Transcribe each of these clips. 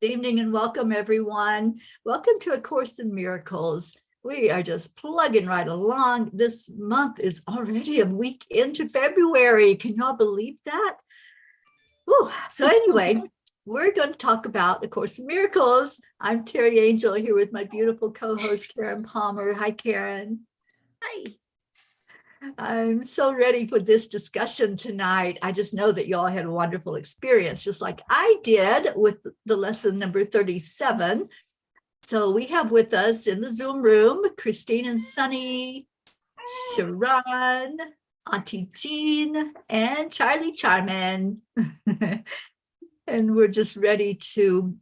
Good evening and welcome, everyone. Welcome to A Course in Miracles. We are just plugging right along. This month is already a week into February. Can y'all believe that? Whew. So anyway, we're going to talk about A Course in Miracles. I'm Teri Angel here with my beautiful co-host, Karen Palmer. Hi, Karen. Hi. I'm so ready for this discussion tonight. I just know that y'all had a wonderful experience, just like I did with the lesson number 37. So we have with us in the Zoom room, Christine and Sunny, Sharon, Auntie Jean, and Charlie Charman. And we're just ready to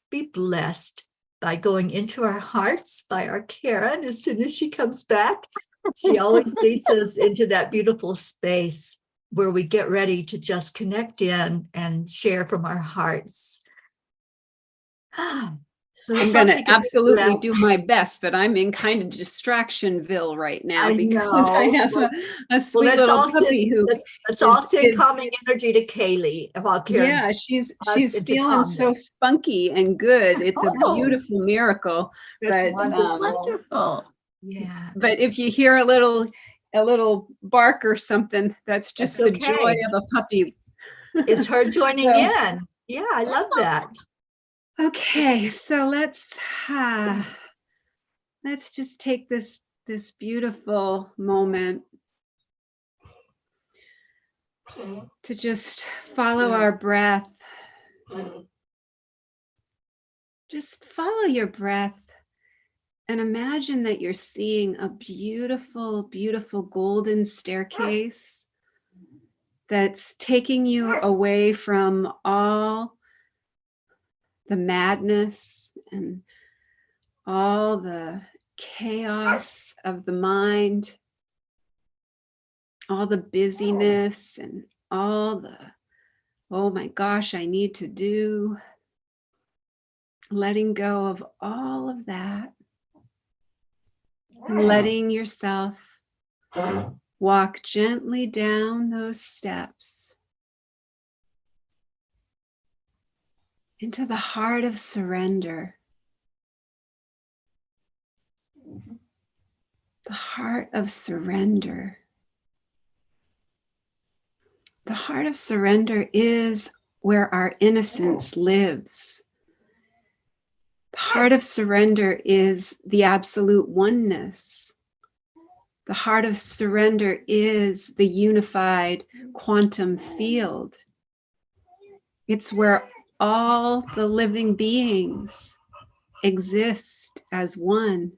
be blessed by going into our hearts by our Karen as soon as she comes back. She always leads us into that beautiful space where we get ready to just connect in and share from our hearts. So I'm going to absolutely do my best, but I'm in kind of distractionville right now because I have a sweet little puppy who. Let's all send calming energy to Kaylee. Yeah, she's feeling so spunky and good. It's a beautiful miracle. That's but wonderful. Yeah. But if you hear a little bark or something, that's just the joy of a puppy. It's her joining in. Yeah, I love that. Okay, so let's just take this beautiful moment to just follow our breath. Just follow your breath and imagine that you're seeing a beautiful, beautiful golden staircase that's taking you away from all the madness and all the chaos of the mind, all the busyness and all the, oh my gosh, I need to do, letting go of all of that, and letting yourself walk gently down those steps into the heart of surrender. The heart of surrender. The heart of surrender is where our innocence lives. The heart of surrender is the absolute oneness. The heart of surrender is the unified quantum field. It's where all the living beings exist as one.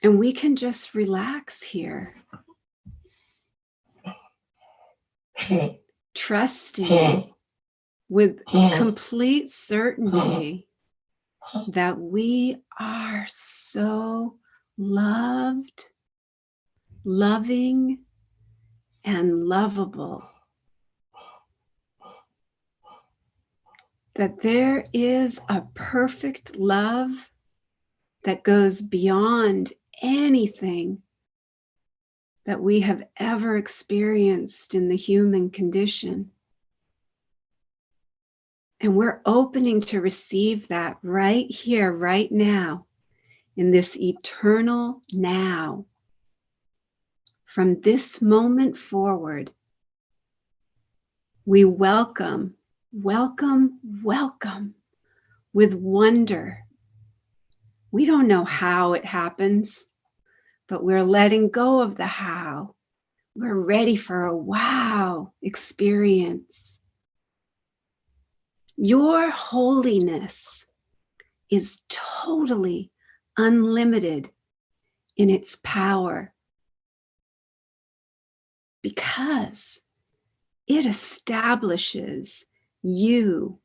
And we can just relax here, trusting with complete certainty that we are so loved, loving, and lovable. That there is a perfect love that goes beyond anything that we have ever experienced in the human condition. And we're opening to receive that right here, right now, in this eternal now. From this moment forward, we welcome with wonder. We don't know how it happens, but we're letting go of the how. We're ready for a wow experience. Your holiness is totally unlimited in its power because it establishes you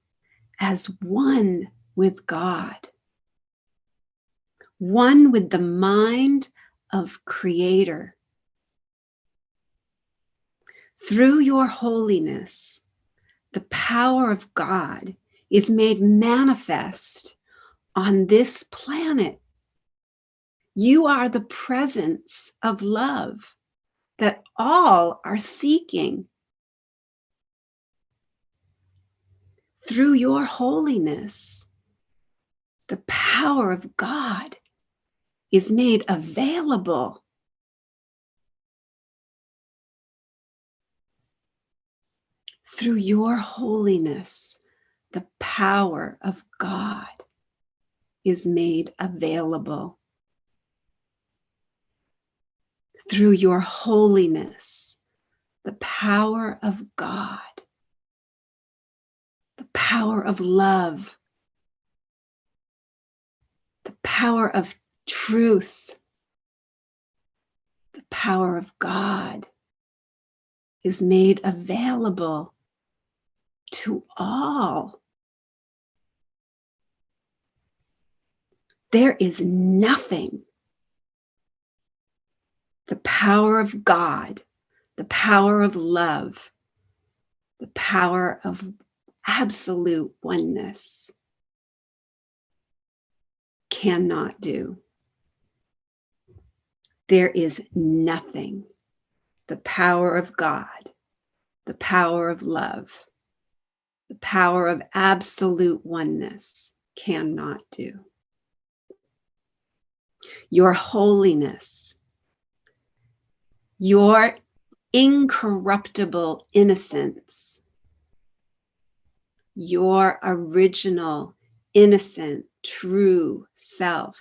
as one with God, one with the mind of Creator. Through your holiness, the power of God is made manifest on this planet. You are the presence of love that all are seeking. Through your holiness, the power of God is made available. Through your holiness, the power of God is made available. Through your holiness, the power of God, the power of love, the power of truth, the power of God is made available to all. There is nothing. The power of God, the power of love, the power of absolute oneness cannot do. There is nothing the power of God, the power of love, the power of absolute oneness cannot do. Your holiness, your incorruptible innocence, your original, innocent, true self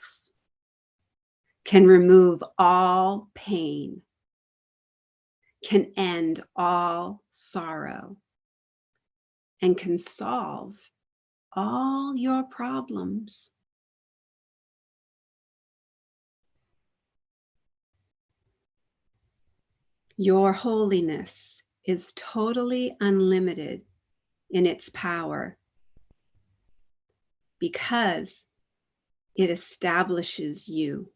can remove all pain, can end all sorrow, and can solve all your problems. Your holiness is totally unlimited in its power because it establishes you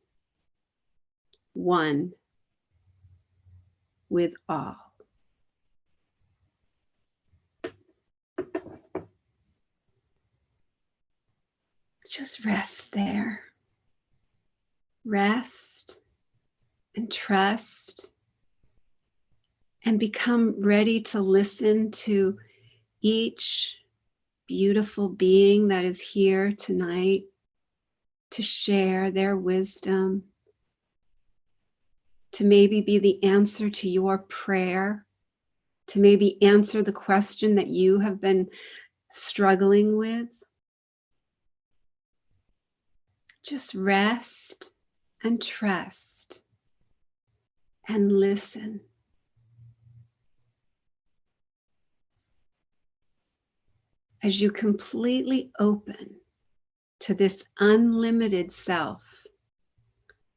one with all. Just rest there. Rest and trust and become ready to listen to each beautiful being that is here tonight to share their wisdom, to maybe be the answer to your prayer, to maybe answer the question that you have been struggling with. Just rest and trust and listen. As you completely open to this unlimited self,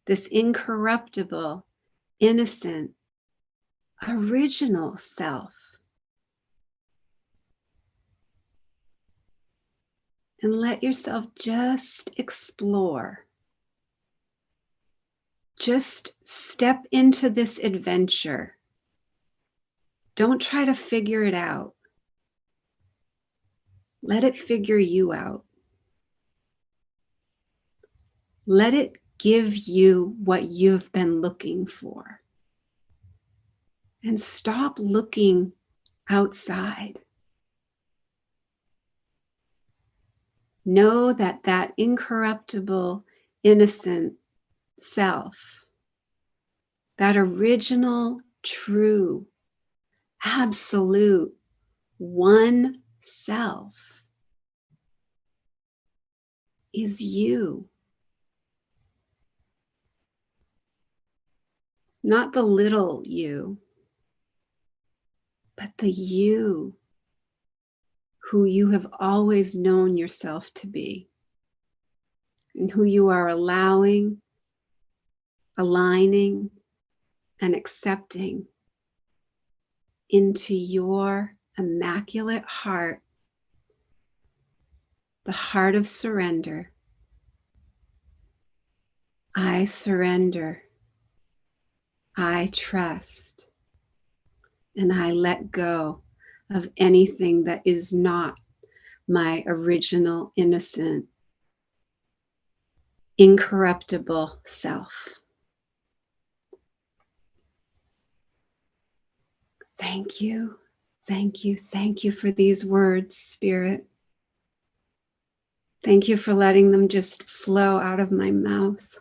this incorruptible, innocent, original self. And let yourself just explore. Just step into this adventure. Don't try to figure it out. Let it figure you out. Let it give you what you've been looking for. And stop looking outside. Know that that incorruptible, innocent self, that original, true, absolute, one self is you. Not the little you, but the you who you have always known yourself to be, and who you are allowing, aligning, and accepting into your immaculate heart, the heart of surrender. I surrender. I trust. And I let go of anything that is not my original, innocent, incorruptible self. Thank you, thank you, thank you for these words, Spirit. Thank you for letting them just flow out of my mouth.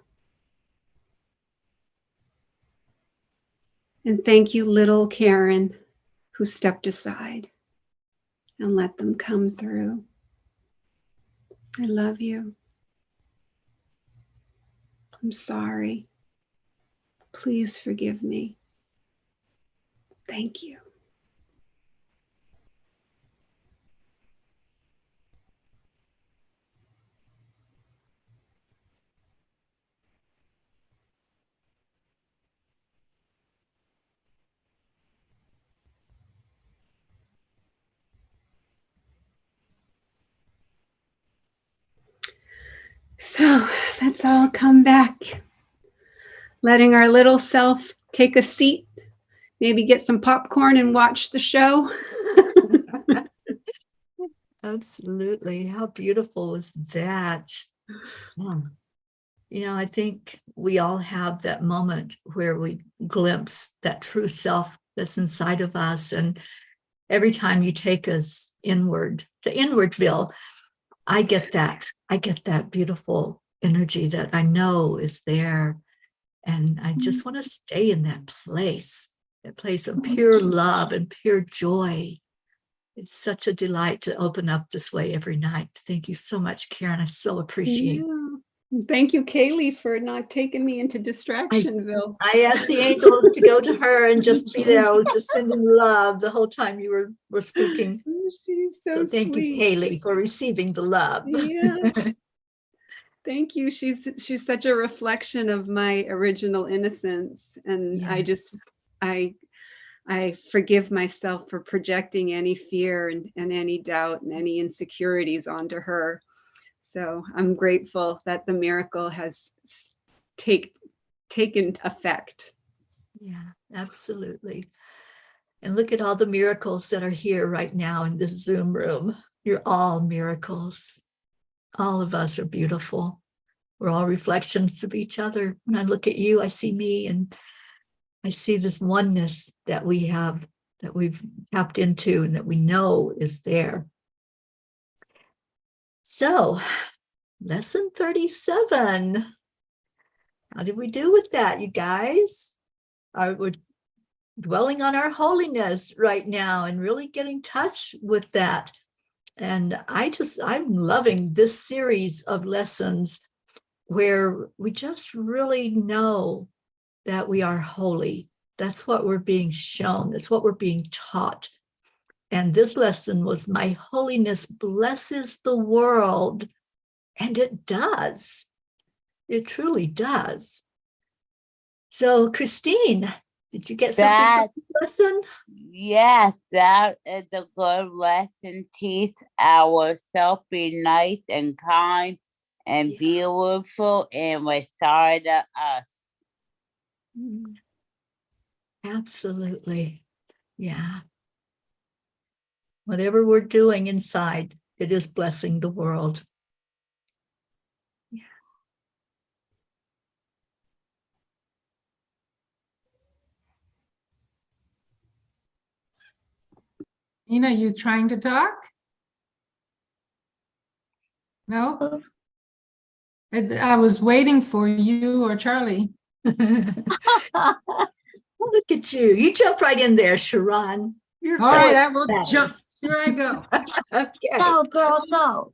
And thank you, little Karen, who stepped aside and let them come through. I love you. I'm sorry. Please forgive me. Thank you. So let's all come back, letting our little self take a seat, maybe get some popcorn and watch the show. Absolutely. How beautiful is that? Yeah. You know, I think we all have that moment where we glimpse that true self that's inside of us. And every time you take us inward to Inwardville, I get that. I get that beautiful energy that I know is there. And I just want to stay in that place of pure love and pure joy. It's such a delight to open up this way every night. Thank you so much, Karen. I so appreciate it. Thank you, Kaylee, for not taking me into Distractionville. I asked the angels to go to her and just be there. I was just sending love the whole time you were speaking. She's so thank sweet. you, Kaylee, for receiving the love. Yeah. Thank you. She's such a reflection of my original innocence. And Yes. I forgive myself for projecting any fear and any doubt and any insecurities onto her. So I'm grateful that the miracle has taken effect. Yeah, absolutely. And look at all the miracles that are here right now in this Zoom room. You're all miracles. All of us are beautiful. We're all reflections of each other. When I look at you, I see me, and I see this oneness that we have, that we've tapped into and that we know is there. So, lesson 37. How did we do with that, you guys? We're dwelling on our holiness right now and really getting in touch with that. And I'm loving this series of lessons where we just really know that we are holy. That's what we're being shown. That's what we're being taught. And this lesson was, my holiness blesses the world. And it does. It truly does. So, Christine, did you get something from this lesson? Yes, that is a good lesson. Teach ourselves be nice and kind and beautiful and inside of us. Absolutely. Yeah. Whatever we're doing inside, it is blessing the world. Yeah. Nina, you trying to talk? No? I was waiting for you or Charlie. Look at you. You jump right in there, Sharon. You're all right, I will jump. Here I go. Okay. Go, girl, go.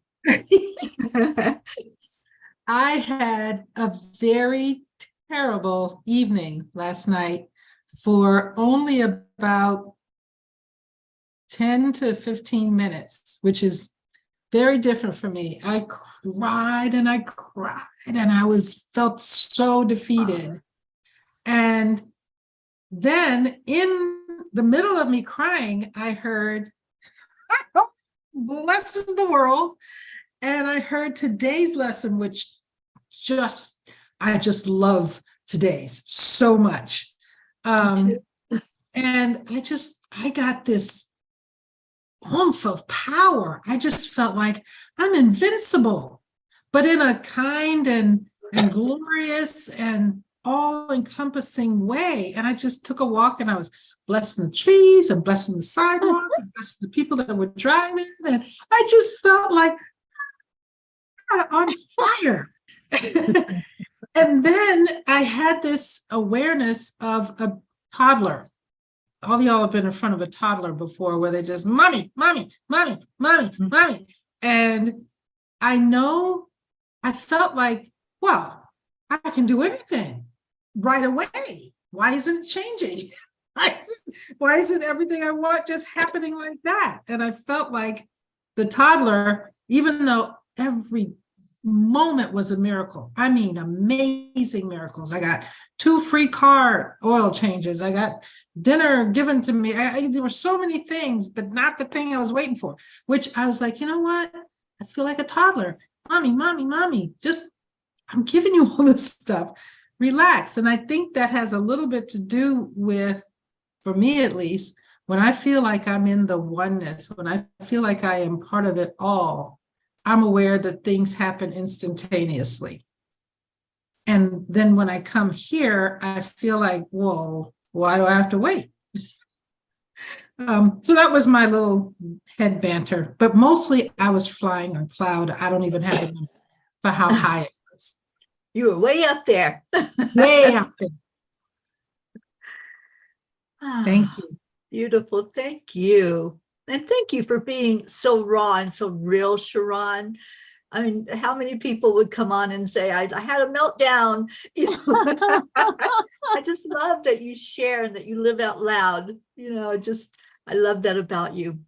I had a very terrible evening last night for only about 10 to 15 minutes, which is very different for me. I cried and I cried and I felt so defeated. And then in the middle of me crying, I heard, blesses the world. And I heard today's lesson, which I just love today's so much. And I got this oomph of power. I just felt like I'm invincible, but in a kind and glorious and all-encompassing way. And I just took a walk and I was blessing the trees and blessing the sidewalk and blessing the people that were driving. And I just felt like on fire. And then I had this awareness of a toddler. All y'all have been in front of a toddler before where they just, mommy, mommy, mommy, mommy, mommy. And I felt like, well, I can do anything right away. Why isn't it changing? Why isn't everything I want just happening like that? And I felt like the toddler, even though every moment was a miracle. I mean, amazing miracles. I got 2 free car oil changes. I got dinner given to me. There were so many things, but not the thing I was waiting for, which I was like, you know what? I feel like a toddler. Mommy, mommy, mommy, just, I'm giving you all this stuff. Relax. And I think that has a little bit to do with, for me at least, when I feel like I'm in the oneness, when I feel like I am part of it all, I'm aware that things happen instantaneously. And then when I come here, I feel like, whoa, why do I have to wait? So that was my little head banter, but mostly I was flying on cloud. I don't even have a number for how high it was. You were way up there. Way up there. Thank you. Beautiful. Thank you. And thank you for being so raw and so real, Sharon. I mean, how many people would come on and say, I had a meltdown? You know? I just love that you share and that you live out loud. You know, I love that about you.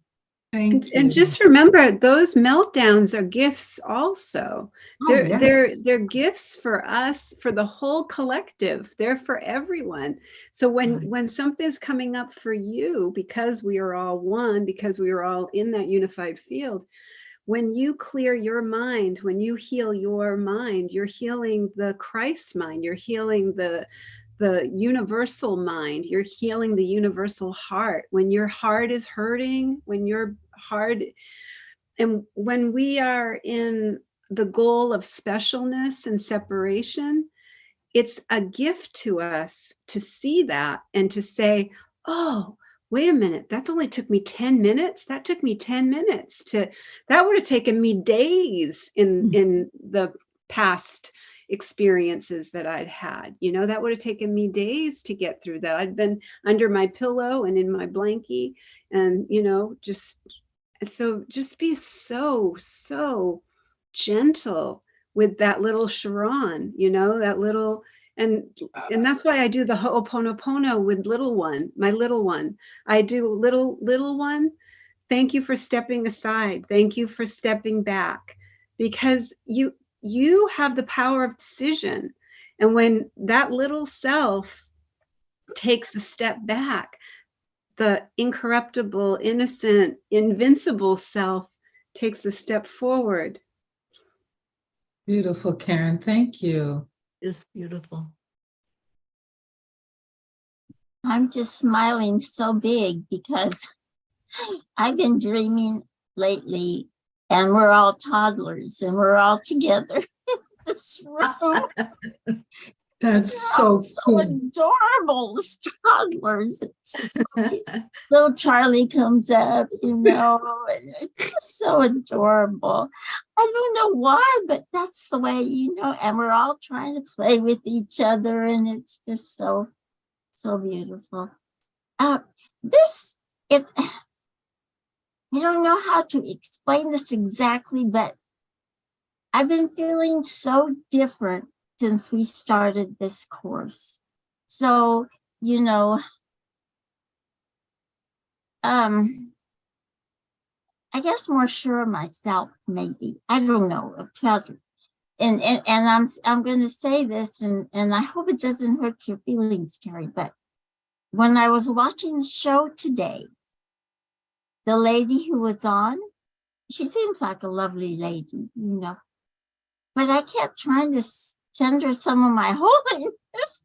Thank you. And just remember, those meltdowns are gifts also. Oh, yes. They're gifts for us, for the whole collective. They're for everyone. So when something's coming up for you, because we are all one, because we are all in that unified field, when you clear your mind, when you heal your mind, you're healing the Christ mind, you're healing the universal mind, you're healing the universal heart. When your heart is hurting, when your heart, and when we are in the goal of specialness and separation, it's a gift to us to see that and to say, oh, wait a minute, that's only took me 10 minutes. That took me 10 minutes that would have taken me days in the past experiences that I'd had. You know, that would have taken me days to get through that. I'd been under my pillow and in my blankie and, you know, just be so gentle with that little Sharon, you know, that little, and that's why I do the Ho'oponopono with my little one. I do little one. Thank you for stepping aside. Thank you for stepping back, because you have the power of decision. And when that little self takes a step back, the incorruptible, innocent, invincible self takes a step forward. Beautiful, Karen. Thank you. It's beautiful. I'm just smiling so big because I've been dreaming lately, and we're all toddlers and we're all together in this room. That's so cool. Adorable, the toddlers. Little Charlie comes up, you know, and it's just so adorable. I don't know why, but that's the way, you know, and we're all trying to play with each other, and it's just so beautiful. I don't know how to explain this exactly, but I've been feeling so different since we started this course. So, you know, I guess more sure of myself, maybe. I don't know. And I'm going to say this, and I hope it doesn't hurt your feelings, Teri, but when I was watching the show today, the lady who was on, she seems like a lovely lady, you know, but I kept trying to send her some of my holiness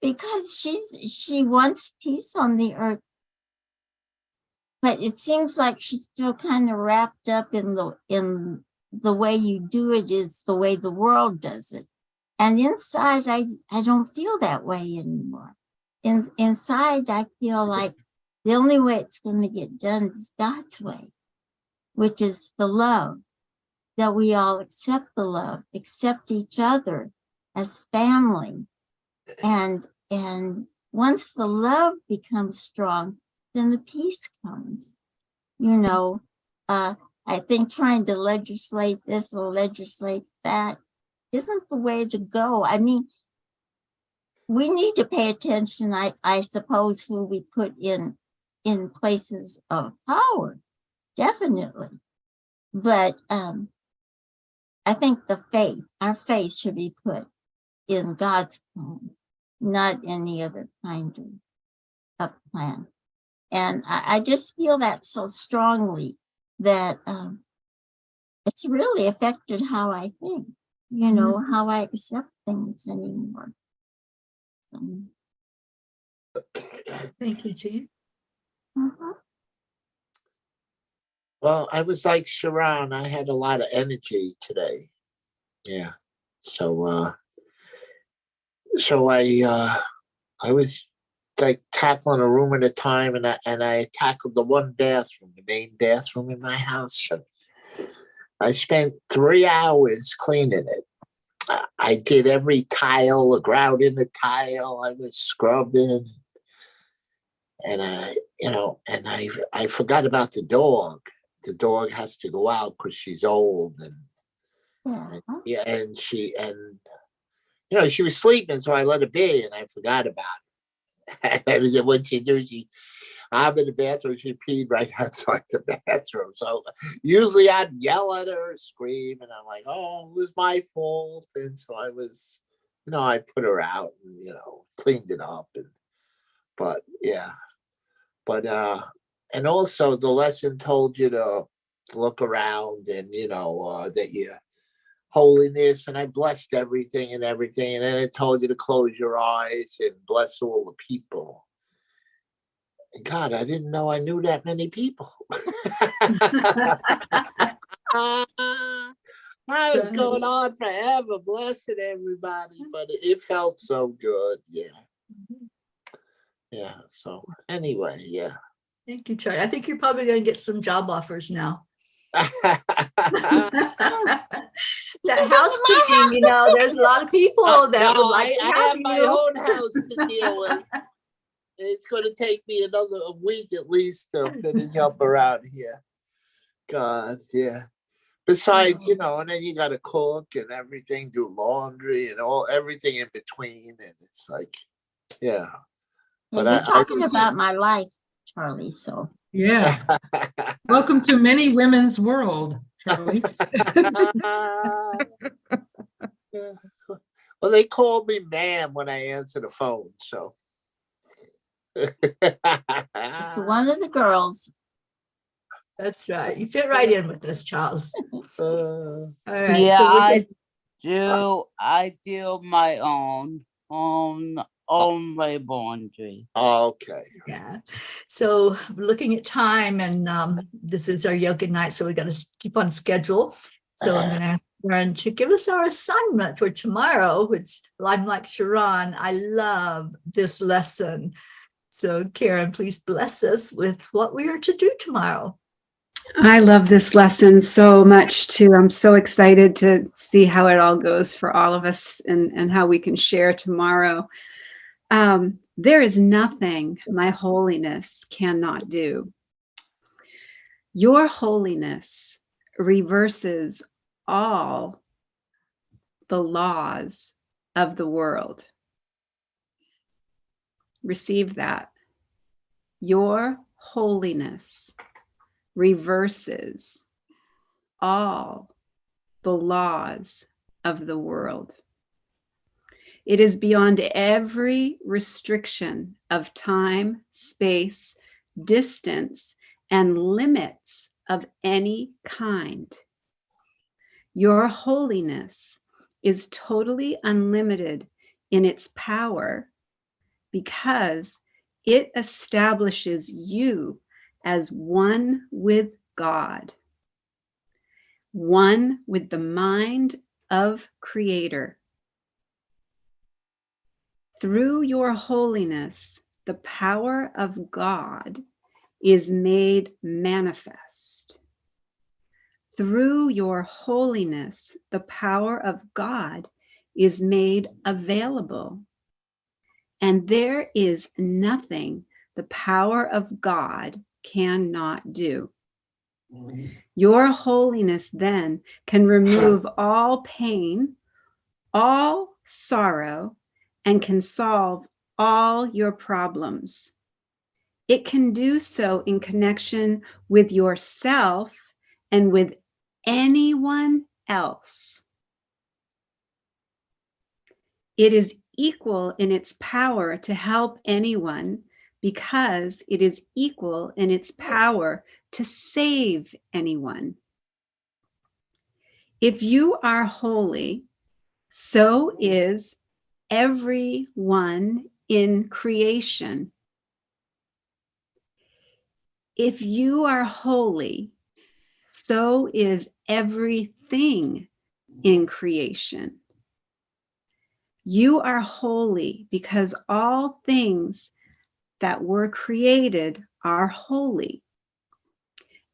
because she wants peace on the earth. But it seems like she's still kind of wrapped up in the way you do it is the way the world does it. And inside, I don't feel that way anymore. Inside, I feel like the only way it's going to get done is God's way, which is the love. that we all accept the love, accept each other as family. And once the love becomes strong, then the peace comes. You know, I think trying to legislate this or legislate that isn't the way to go. I mean, we need to pay attention, I suppose, who we put in places of power, definitely. But I think our faith should be put in God's plan, not any other kind of plan. And I just feel that so strongly that it's really affected how I think, you know, how I accept things anymore. So, Thank you, Jean. Well, I was like Sharon. I had a lot of energy today. Yeah. So I was like tackling a room at a time, and I tackled the one bathroom, the main bathroom in my house. And I spent 3 hours cleaning it. I did every tile, grout in the tile. I was scrubbing, and I forgot about the dog. The dog has to go out because she's old, and she was sleeping, so I let her be, and I forgot about it. And when she do, I'm in the bathroom, she peed right outside the bathroom. So usually I'd yell at her, scream, and I'm like, oh, it was my fault. And so I was, I put her out and, cleaned it up. And also the lesson told you to look around and, that you holiness, and I blessed everything. And then it told you to close your eyes and bless all the people. And God, I didn't know I knew that many people. I was going on forever blessing everybody, but it felt so good. Yeah. So anyway, yeah. Thank you, Charlie. I think you're probably going to get some job offers now. That housekeeping, there's a lot of people that would like to have I have you. my own house to deal with. It's going to take me another week at least to finish up around here. God, yeah. Besides, and then you got to cook and everything, do laundry and everything in between. And it's like, yeah. But you're talking about my life, Charlie, so. Yeah. Welcome to many women's world, Charlie. Well, they called me ma'am when I answer the phone, so. It's one of the girls. That's right. You fit right in with this, Charles. All right. Yeah, so I do my own laundry. Okay. Yeah. So looking at time, and this is our yoga night, so we got to keep on schedule. So I'm going to ask Karen to give us our assignment for tomorrow, which I'm like Sharon, I love this lesson. So Karen, please bless us with what we are to do tomorrow. I love this lesson so much too. I'm so excited to see how it all goes for all of us and how we can share tomorrow. There is nothing my holiness cannot do. Your holiness reverses all the laws of the world. Receive that. Your holiness reverses all the laws of the world. It is beyond every restriction of time, space, distance, and limits of any kind. Your holiness is totally unlimited in its power because it establishes you as one with God, one with the mind of Creator. Through your holiness, the power of God is made manifest. Through your holiness, the power of God is made available. And there is nothing the power of God cannot do. Your holiness then can remove all pain, all sorrow, and can solve all your problems. It can do so in connection with yourself and with anyone else. It is equal in its power to help anyone because it is equal in its power to save anyone. If you are holy, so is everyone in creation. If you are holy, so is everything in creation. You are holy because all things that were created are holy.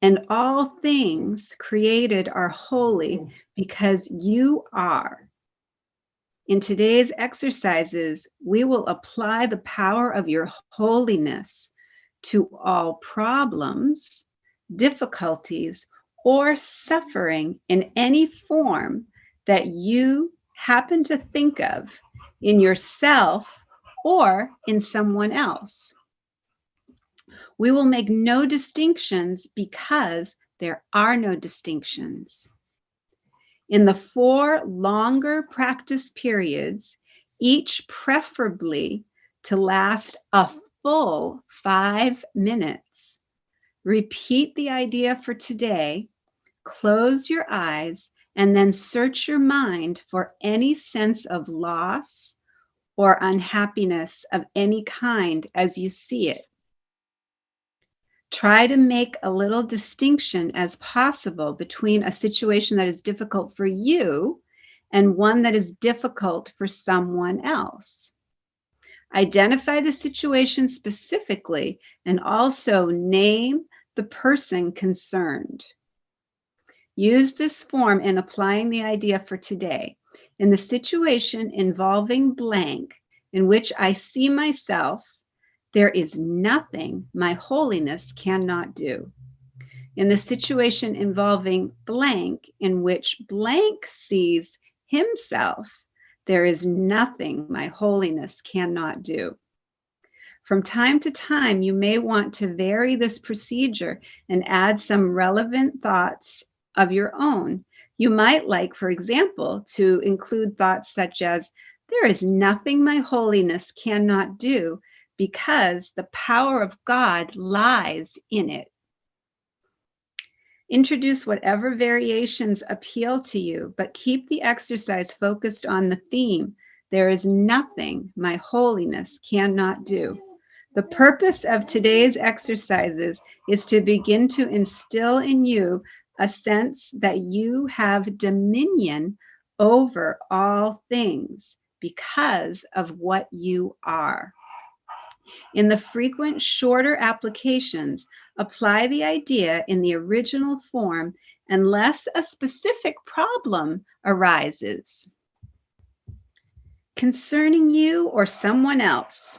And all things created are holy because you are. In today's exercises, we will apply the power of your holiness to all problems, difficulties, or suffering in any form that you happen to think of in yourself or in someone else. We will make no distinctions because there are no distinctions. In the 4 longer practice periods, each preferably to last a full 5 minutes, repeat the idea for today, close your eyes, and then search your mind for any sense of loss or unhappiness of any kind as you see it. Try to make a little distinction as possible between a situation that is difficult for you and one that is difficult for someone else. Identify the situation specifically and also name the person concerned. Use this form in applying the idea for today. In the situation involving blank, in which I see myself, there is nothing my holiness cannot do. In the situation involving blank, in which blank sees himself, there is nothing my holiness cannot do. From time to time, you may want to vary this procedure and add some relevant thoughts of your own. You might like, for example, to include thoughts such as, there is nothing my holiness cannot do, because the power of God lies in it. Introduce whatever variations appeal to you, but keep the exercise focused on the theme. There is nothing my holiness cannot do. The purpose of today's exercises is to begin to instill in you a sense that you have dominion over all things because of what you are. In the frequent shorter applications, apply the idea in the original form unless a specific problem arises concerning you or someone else,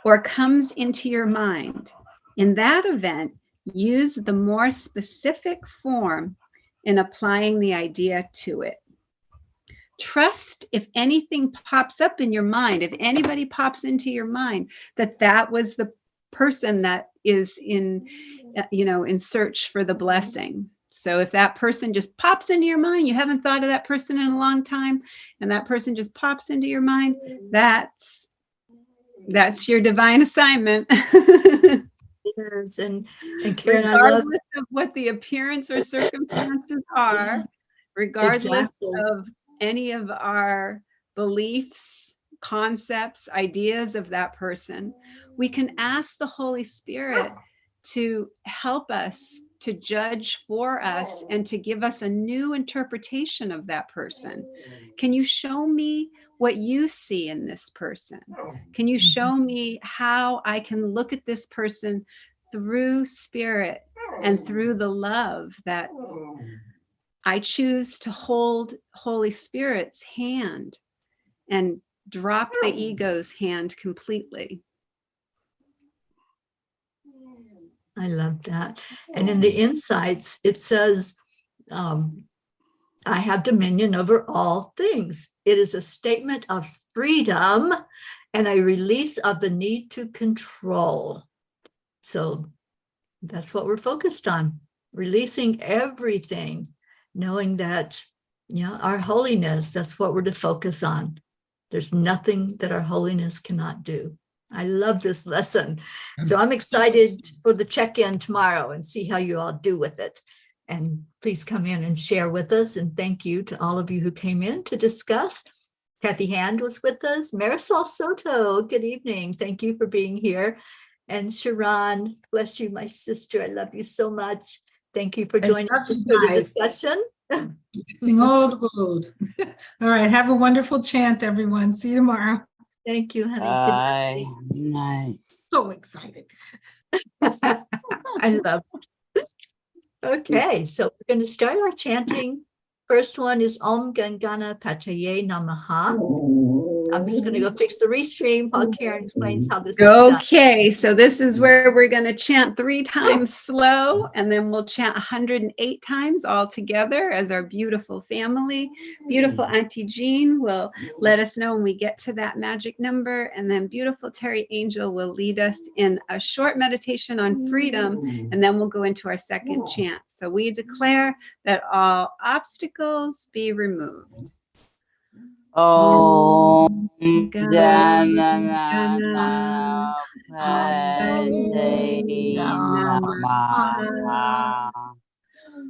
or comes into your mind. In that event, use the more specific form in applying the idea to it. Trust if anything pops up in your mind, if anybody pops into your mind, that was the person that is in search for the blessing. So if that person just pops into your mind, you haven't thought of that person in a long time, and that person just pops into your mind, that's your divine assignment. Yes, and Karen, I love Regardless of what the appearance or circumstances are, regardless of any of our beliefs, concepts, ideas of that person, we can ask the Holy Spirit to help us, to judge for us, and to give us a new interpretation of that person. Can you show me what you see in this person? Can you show me how I can look at this person through spirit and through the love that I choose to hold Holy Spirit's hand and drop the ego's hand completely. I love that. And in the insights, it says, I have dominion over all things. It is a statement of freedom and a release of the need to control. So that's what we're focused on, releasing everything, knowing that, our holiness, that's what we're to focus on. There's nothing that our holiness cannot do. I love this lesson. So I'm excited for the check-in tomorrow and see how you all do with it. And please come in and share with us. And thank you to all of you who came in to discuss. Kathy Hand was with us. Marisol Soto, good evening. Thank you for being here. And Sharon, bless you, my sister. I love you so much. Thank you for joining us for the discussion. Sing old. All right. Have a wonderful chant, everyone. See you tomorrow. Thank you, honey. Good night. So excited. I love it. Okay, so we're going to start our chanting. First one is Om Gam Ganapataye Namaha. I'm just going to go fix the restream while Karen explains how this is done. Okay, so this is where we're going to chant 3 times slow, and then we'll chant 108 times all together as our beautiful family. Beautiful Auntie Jean will let us know when we get to that magic number, and then beautiful Teri Angel will lead us in a short meditation on freedom, and then we'll go into our second chant. So we declare that all obstacles be removed. Om Ganapataye Namaha.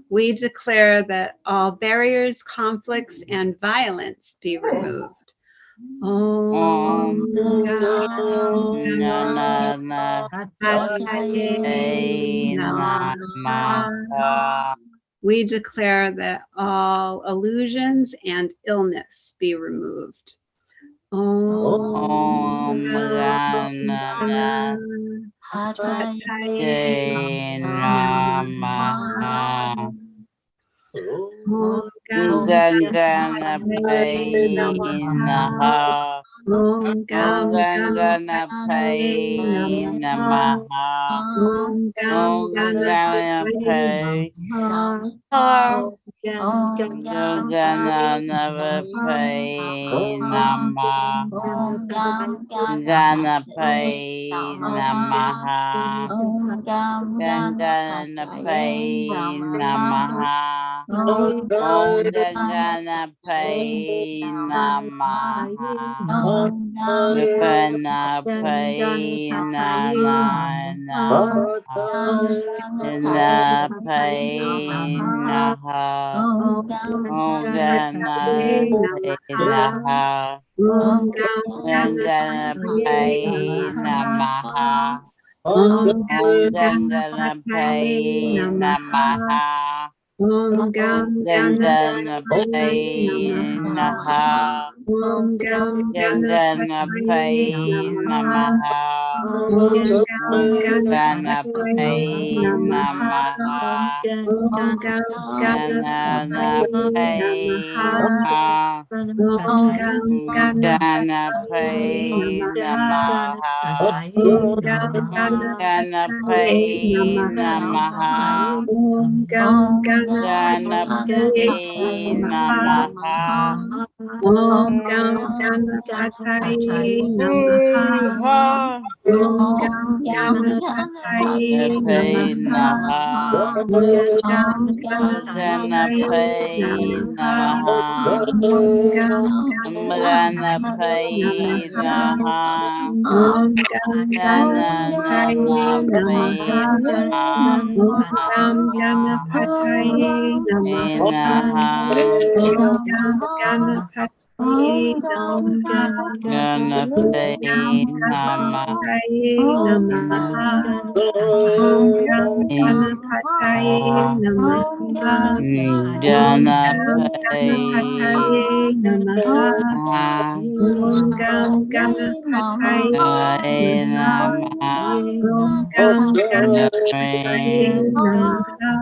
We declare that all barriers, conflicts, and violence be removed. Om Ganapataye Namaha. We declare that all illusions and illness be removed. Om Ganapataye Namaha. Om Gam Ganapataye Namaha. Om Gam Ganapataye Namaha. Om Gam Ganapataye Namaha. Ganapataye Namaha. Ganapataye Namaha. Om Ganapataye Namaha. Ganapataye Namaha. Ganapataye Namaha. Om Ganapataye Namaha. Ganapataye Namaha. Om Ganapataye Namaha. Om Gam Ganapataye Namaha. Om Gam Ganapataye Namaha. Om Ganapataye Namaha. Ganapataye Namaha. Ganapataye Namaha. Ganapataye Namaha. Om Gam Ganapataye Namaha. Om Gam Ganapataye Namaha. Om Gam Ganapataye Namaha. Om Gam Ganapataye Namaha. Ganapataye Namaha. Om Gam Ganapataye Namaha. Om Gam Ganapataye Namaha. Om Gam Ganapataye Namaha. Ganapataye Namaha. Om Gam Ganapataye Namaha. Ganapataye Namaha. Namaha. Om Gam Ganapataye Namaha. Namaha. Om Gam Ganapataye Namaha.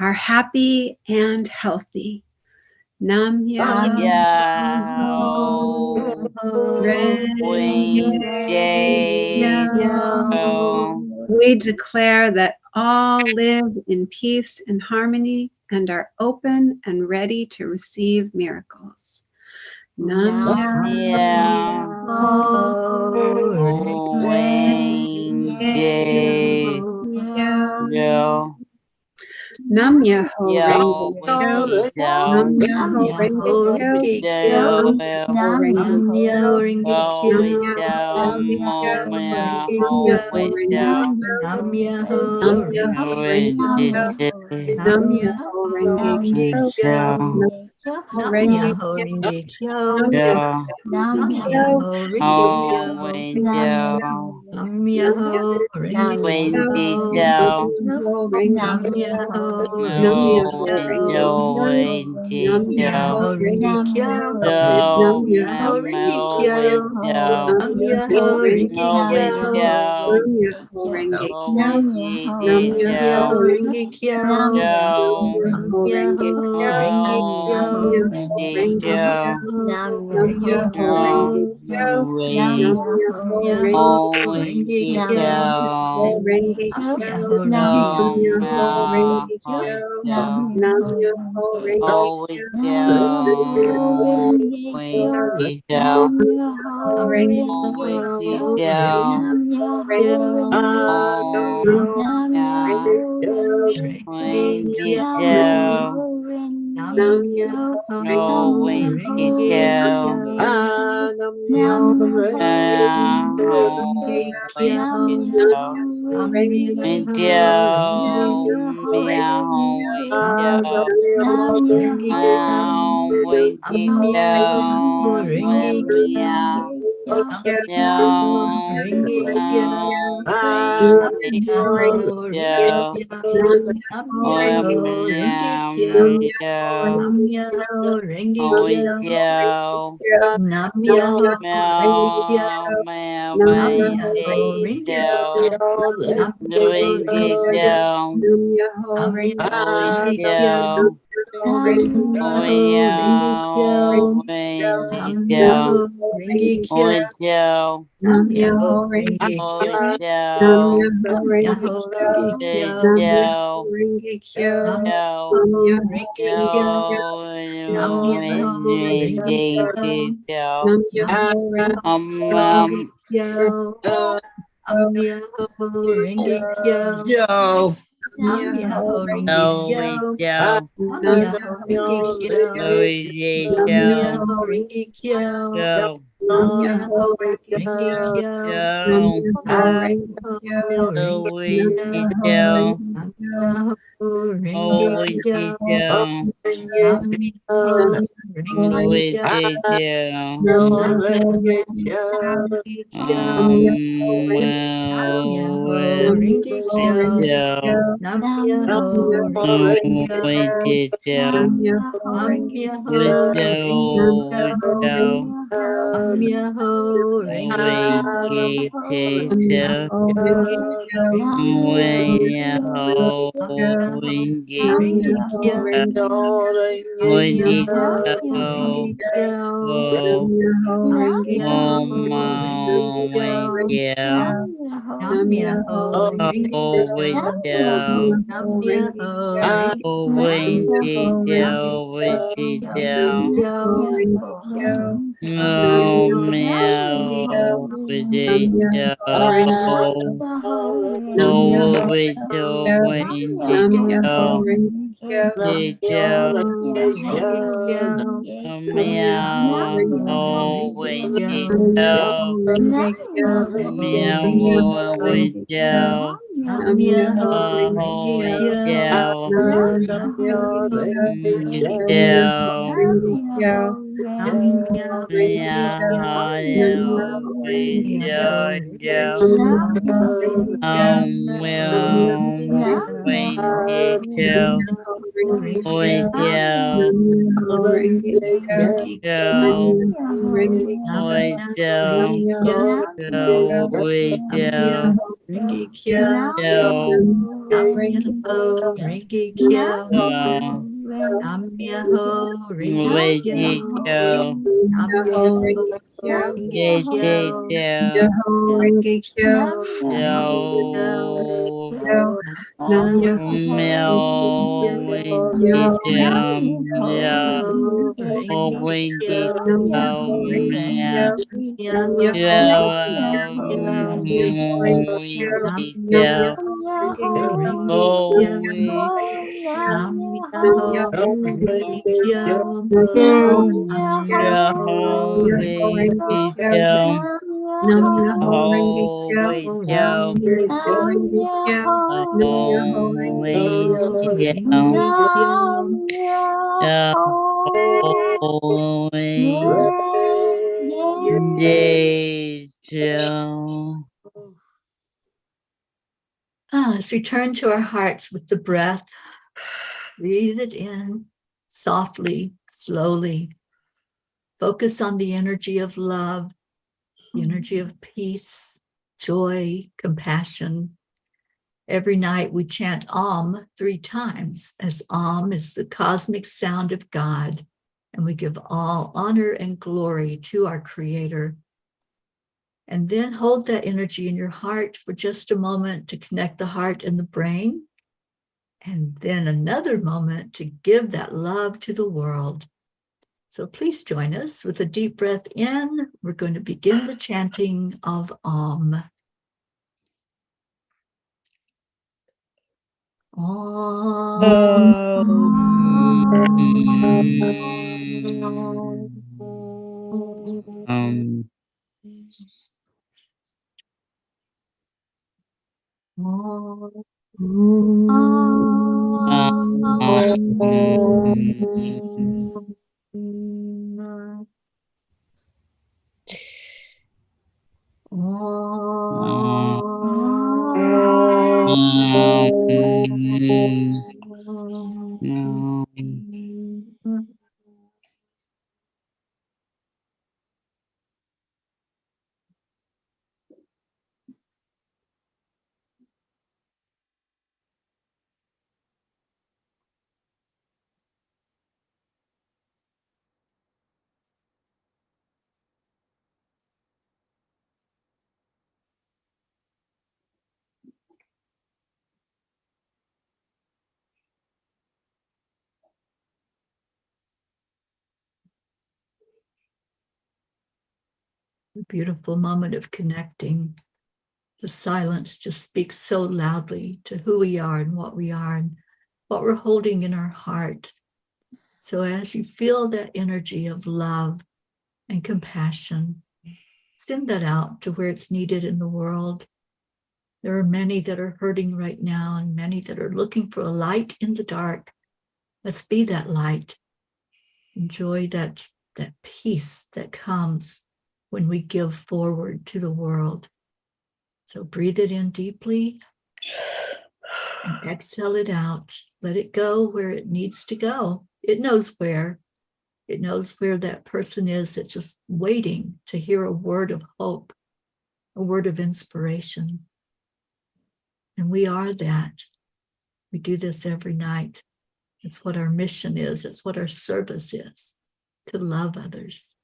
are happy and healthy. Nam Nam Myoho Myoho Renge Kyo. We declare that all live in peace and harmony and are open and ready to receive miracles. Nam Renge Kyo. Nam Myoho Renge Yo, Kyo. Renge Nam Kyo. Myoho Renge Kyo. Yo, Nam Myoho Renge Kyo. Yo, Nam Renge Myoho Kyo. Renge Kyo. Mo, Nam Myoho, Myoho Renge Renge Kyo. Kyo. Nam Nam Myoho Renge Kyo. Nam Myoho Renge Kyo. Nam Myoho Renge Kyo. Nam Myoho Renge Kyo. Om Renge Kyo. Nam Yo, Myoho Renge Kyo. Renge Nam Kyo. Myoho Renge Kyo. Nam Yo, Myoho Renge Kyo. Nam Myoho Renge Yo, Kyo. Renge Kyo. Nam Myoho Renge Om Kyo. Nam Renge Myoho Kyo. Renge Kyo. Nam Yo, Myoho Renge Kyo. Nam Om Myoho Renge Renge Kyo. Kyo. Nam Myoho Renge Om Kyo. Renge Nam Myoho Renge Kyo. Nam Myoho Kyo. Renge Kyo. Nam Om Myoho Renge Kyo. Kyo. Nam Myoho Renge Om Kyo. Renge Kyo. Nam Myoho Renge Om Kyo. Renge Nam Kyo. Myoho Renge Kyo. Nam Om Myoho Renge Renge Kyo. Nam Myoho Renge Om Renge Kyo. Anam Renge Kyo. Renge Kyo. Renge Kyo. Namya Renge Kyo. Namya Renge Kyo. Namya Renge Kyo. Namya Renge Kyo. Namyo Renge Kyo. Namyo Renge Kyo. Namyo Renge Kyo. Namyo Namyo Renge Kyo. Renge Kyo. Namyo Renge Kyo. Namyo Namyo Renge Renge Kyo. Kyo. Namyo Renge Kyo. Namyo Namyo Renge Kyo. Namyo Renge Kyo. Joe. Namyo Renge Kyo. Joe. Namyo Renge Kyo. Namyo Renge Kyo. Joe. Namyo Renge Kyo. Joe. Namyo Renge Kyo. Joe. Namyo Renge Oh, Kyo. Joe. Namyo Renge Kyo. Joe. Namyo Renge Kyo. Namyo Renge Kyo. Joe. Namyo Oh, Renge Kyo. Joe. Namyo Renge Kyo. Joe. Namyo Renge Kyo. Joe. Renge Kyo. Namyo Renge Joe. Kyo. Oh, Namyo Renge Kyo. yeah. Namyo Renge Oh, Kyo. yeah. Namyo Renge Oh, Kyo. yeah. Kyo. Oh, Namyo meow. Yeah. Oh, Nam yo oh, ho yeah. nam yo ho Yeah. renge kyo, Yeah. Renge Kyo. nam yo ho Meow. renge Oh, nam yo ho yeah. renge kyo, Meow. nam yo ho Oh, renge kyo, yeah. nam yo ho Namyo renge Renge Oh, kyo, Kyo. yeah. nam yo ho renge Namyo kyo, Renge nam yo Kyo. ho renge kyo, Namyo Renge Yeah. Kyo. nam yo ho renge Namyo kyo, Renge nam Kyo. yo ho renge kyo, nam yo ho renge kyo, nam Well, yo ho renge Renge kyo, Oindio, nam yo ho renge kyo, Renge nam Kyo. go, yo ho renge kyo, nam oindio, yo ho Kyo. renge kyo, go, nam yo oindio, ho Renge renge kyo, Kyo. go, nam yo Myoho Renge Kyo. Nam Myoho Renge Kyo. Nam Myoho Renge Kyo. Renge Kyo. Nam Myoho Nam Myoho Renge Kyo. Nam Myoho Renge Kyo. Nam Myoho Renge Let's return to our hearts with the breath. Breathe it in softly, slowly. Focus on the energy of love, the energy of peace, joy, compassion. Every night we chant Om 3 times, as Om is the cosmic sound of God, and we give all honor and glory to our Creator. And then hold that energy in your heart for just a moment to connect the heart and the brain, and then another moment to give that love to the world. So please join us with a deep breath in. We're going to begin the chanting of Om. A beautiful moment of connecting. The silence just speaks so loudly to who we are and what we're holding in our heart. So as you feel that energy of love and compassion, send that out to where it's needed in the world. There are many that are hurting right now and many that are looking for a light in the dark. Let's be that light. Enjoy that peace that comes when we give forward to the world. So breathe it in deeply and exhale it out. Let it go where it needs to go. It knows where. It knows where that person is that's just waiting to hear a word of hope, a word of inspiration. And we are that. We do this every night. It's what our mission is. It's what our service is, to love others.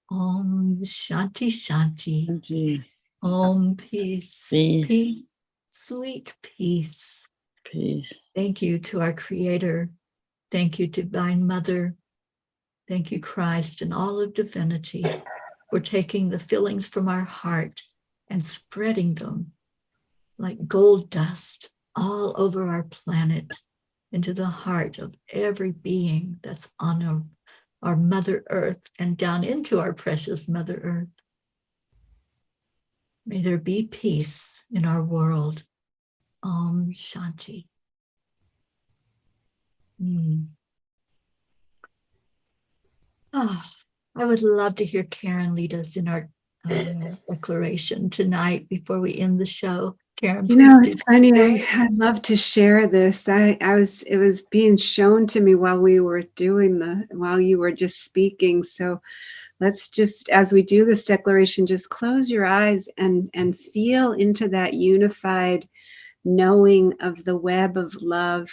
Om Shanti Shanti. Om peace. Peace. Sweet peace. Peace. Thank you to our Creator. Thank you, Divine Mother. Thank you, Christ, and all of divinity, for taking the feelings from our heart and spreading them like gold dust all over our planet into the heart of every being that's on our Mother Earth and down into our precious Mother Earth. May there be peace in our world. Om Shanti. I would love to hear Karen lead us in our declaration tonight before we end the show. Karen, You know, please do. it's funny. I love to share this. It was being shown to me while you were just speaking. So let's just, as we do this declaration, just close your eyes and feel into that unified knowing of the web of love,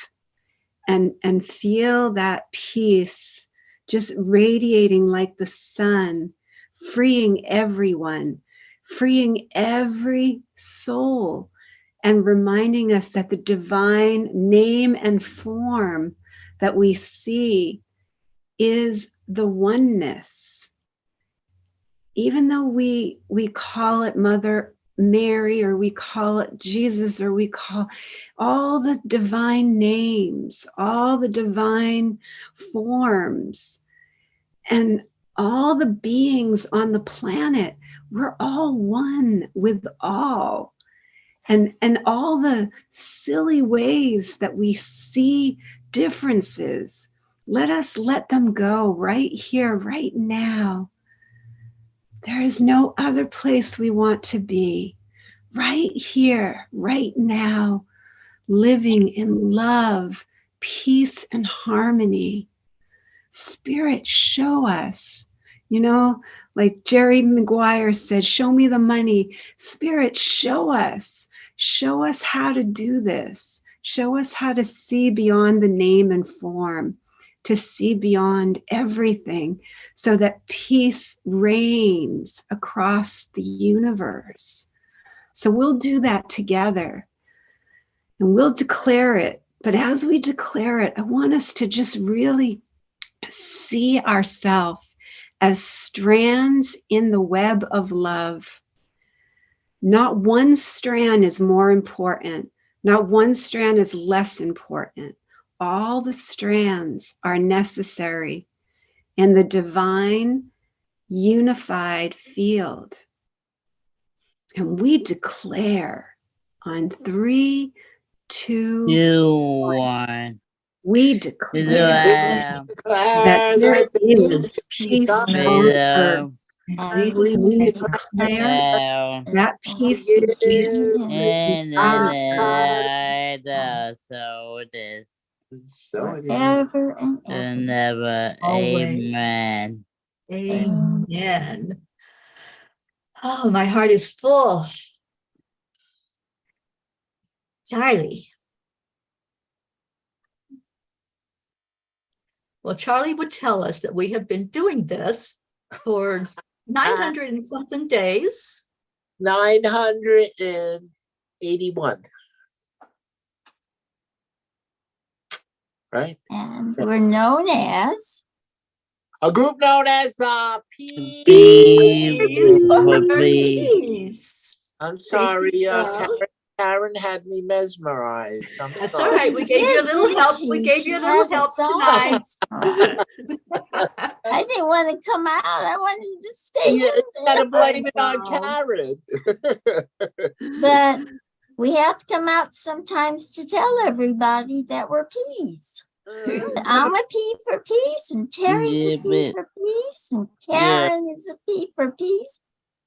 and feel that peace just radiating like the sun, freeing everyone, freeing every soul, and reminding us that the divine name and form that we see is the oneness. Even though we call it Mother Mary, or we call it Jesus, or we call all the divine names, all the divine forms, and all the beings on the planet, we're all one with all. And all the silly ways that we see differences, let us let them go right here, right now. There is no other place we want to be. Right here, right now, living in love, peace, and harmony. Spirit, show us. You know, like Jerry Maguire said, show me the money. Spirit, show us. Show us how to do this. Show us how to see beyond the name and form, to see beyond everything, so that peace reigns across the universe. So we'll do that together, and we'll declare it. But as we declare it, I want us to just really see ourselves as strands in the web of love. Not one strand is more important. Not one strand is less important. All the strands are necessary in the divine unified field. And we declare on 3, 2, 1. we declare that Declare there that is peace on earth. And We we declare that peace inside us, so it is. so it is. forever and ever. And never. Always. Amen. Amen. Oh, my heart is full. Charlie. Well, Charlie would tell us that we have been doing this for 900 and something days. 981. Right? And we're known as A group known as the Peace. Peace for Peace. peace. I'm sorry, Carol. Karen had me mesmerized. That's sorry. all right. We gave you a little help. We gave you a little help tonight. I didn't want to come out. I wanted to stay. You gotta blame it on know. Karen. But we have to come out sometimes to tell everybody that we're peace. I'm a P for peace, and Terry's a P for peace, and Karen is a P for peace,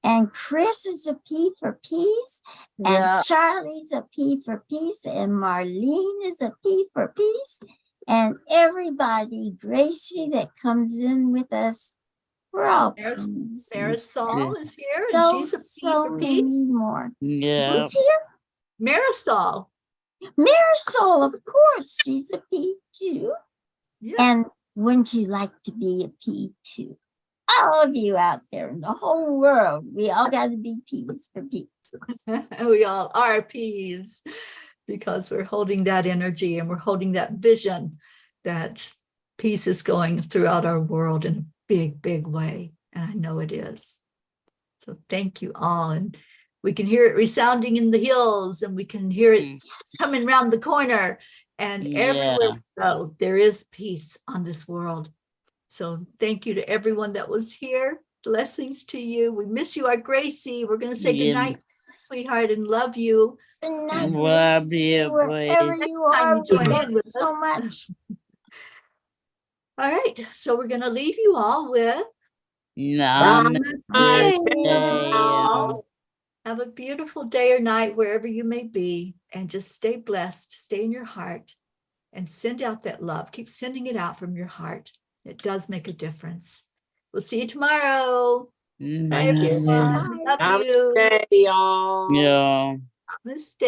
and Chris is a P for peace, and Charlie's a P for peace, and Marlene is a P for peace, and everybody, Gracie, that comes in with us, we're all peace. Marisol is here, So, and she's a P so for many peace. more. Yeah. Who's here? Marisol. Marisol, of course, she's a P too. Yeah. And wouldn't you like to be a P too? All of you out there in the whole world, we all got to be P's for peace. We all are P's because we're holding that energy and we're holding that vision that peace is going throughout our world in a big, big way. And I know it is. So thank you all. And we can hear it resounding in the hills, and we can hear it coming around the corner, and everywhere we go, there is peace on this world. So thank you to everyone that was here. Blessings to you. We miss you, our Gracie. We're going to say goodnight, sweetheart, and love you. Good night, Love Gracie, you, wherever Grace. you are, Next time you join we love in you with so us. much. All right. So we're going to leave you all with Namaste. all. Have a beautiful day or night wherever you may be, and just stay blessed, stay in your heart, and send out that love. Keep sending it out from your heart. It does make a difference. We'll see you tomorrow. Bye, Thank you. everyone. Love you. Namaste, y'all. Yeah. Namaste.